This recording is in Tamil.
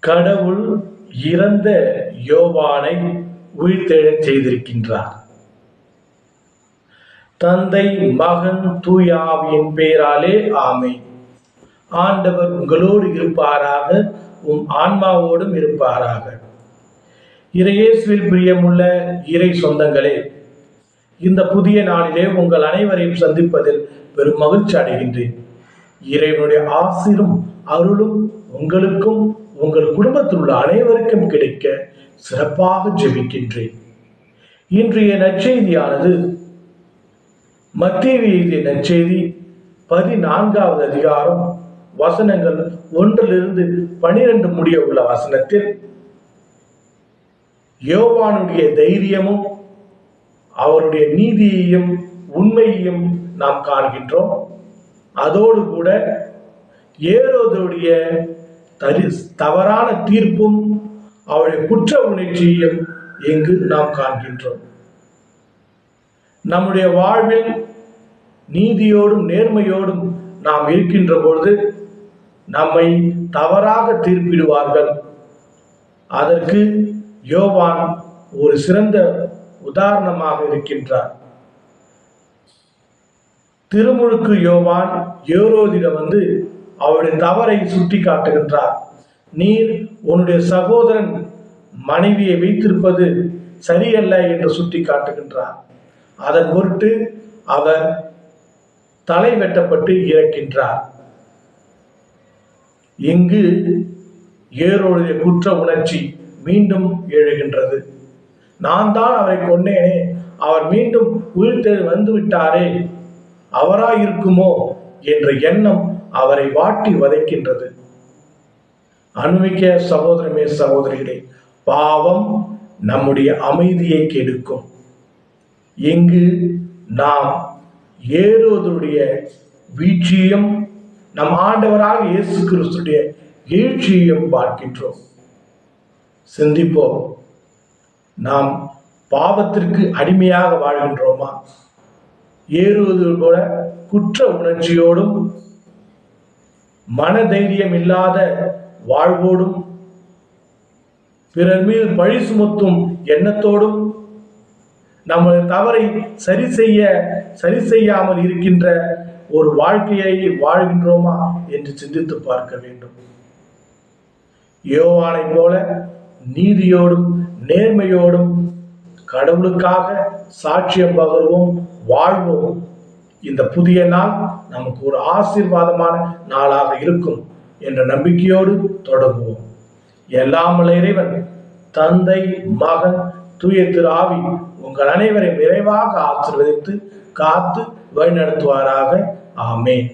கடவுள் இறந்த யோவானை உயிர்த்தெழச் செய்திருக்கின்றார். தந்தை, மகன், தூய ஆவியின் பெயராலே ஆமென். ஆண்டவர் உங்களோடு இருப்பாராக, உம் ஆன்மாவோடும் இருப்பாராக. இறையேசுவில் பிரியமுள்ள இறை சொந்தங்களே, இந்த புதிய நாளிலே உங்கள் அனைவரையும் சந்திப்பதில் பெரும் மகிழ்ச்சி அடைகின்றேன். இறைவனுடைய ஆசீரும் அருளும் உங்களுக்கும் உங்கள் குடும்பத்தில் உள்ள அனைவருக்கும் கிடைக்க சிறப்பாக ஜெபிக்கின்றேன். இன்றைய நற்செய்தியானது மத்தேயு எழுதிய நற்செய்தி 14வது அதிகாரம் வசனங்கள் 1-12 முடிய உள்ள வசனத்தில் யோவானுடைய தைரியமும் அவருடைய நீதியையும் உண்மையையும் நாம் காண்கின்றோம். அதோடு கூட ஏரோதுடைய தவறான தீர்ப்பும் அவருடைய குற்ற உணர்ச்சியையும் இங்கு நாம் காண்கின்றோம். நம்முடைய வாழ்வில் நீதியோடும் நேர்மையோடும் நாம் இருக்கின்ற பொழுது நம்மை தவறாக தீர்ப்பிடுவார்கள். அதற்கு யோவான் ஒரு சிறந்த உதாரணமாக இருக்கின்றார். திருமுழுக்கு யோவான் ஏரோதிடம் அவருடைய தவறை சுட்டி காட்டுகின்றார். நீர் உன்னுடைய சகோதரன் மனைவியை வைத்திருப்பது சரியல்ல என்று சுட்டி காட்டுகின்றார். அதன் பொருட்டு அவர் தலை வெட்டப்பட்டு இறக்கின்றார். இங்கு ஏரோதுடைய குற்ற உணர்ச்சி மீண்டும் எழுகின்றது. நான் தான் அவரை கொன்னேனே, அவர் மீண்டும் உயிர்த்தெழ வந்துவிட்டாரே, அவராயிருக்குமோ என்ற எண்ணம் அவரை வாட்டி வதைக்கின்றது. அனுமிக்க சகோதரமே, சகோதரிகளே, பாவம் நம்முடைய அமைதியை கெடுக்கும். இங்கு நாம் ஏரோதுடைய வீழ்ச்சியையும் நம் ஆண்டவராக இயேசு கிறிஸ்துடைய எழுச்சியையும் பார்க்கின்றோம். சிந்திப்போம். நாம் பாவத்திற்கு அடிமையாக வாழ்கின்றோமா? ஏறுவது போல குற்ற உணர்ச்சியோடும் மனதைரியம் இல்லாத வாழ்வோடும் பிறர் மீது பழி சுமத்தும் எண்ணத்தோடும் நமது தவறை சரி செய்யாமல் இருக்கின்ற ஒரு வாழ்க்கையை வாழ்கின்றோமா என்று சிந்தித்து பார்க்க வேண்டும். யோவானை போல நீதியோடும் நேர்மையோடும் கடவுளுக்காக சாட்சியம் பகர்வோம், வாழ்வோம். இந்த புதிய நாள் நமக்கு ஒரு ஆசீர்வாதமான நாளாக இருக்கும் என்ற நம்பிக்கையோடு தொடங்குவோம். எல்லாம் வல்ல இறைவன் தந்தை, மகன், தூய திரு ஆவி உங்கள் அனைவரை நிறைவாக ஆசீர்வதித்து காத்து வழிநடத்துவாராக. ஆமென்.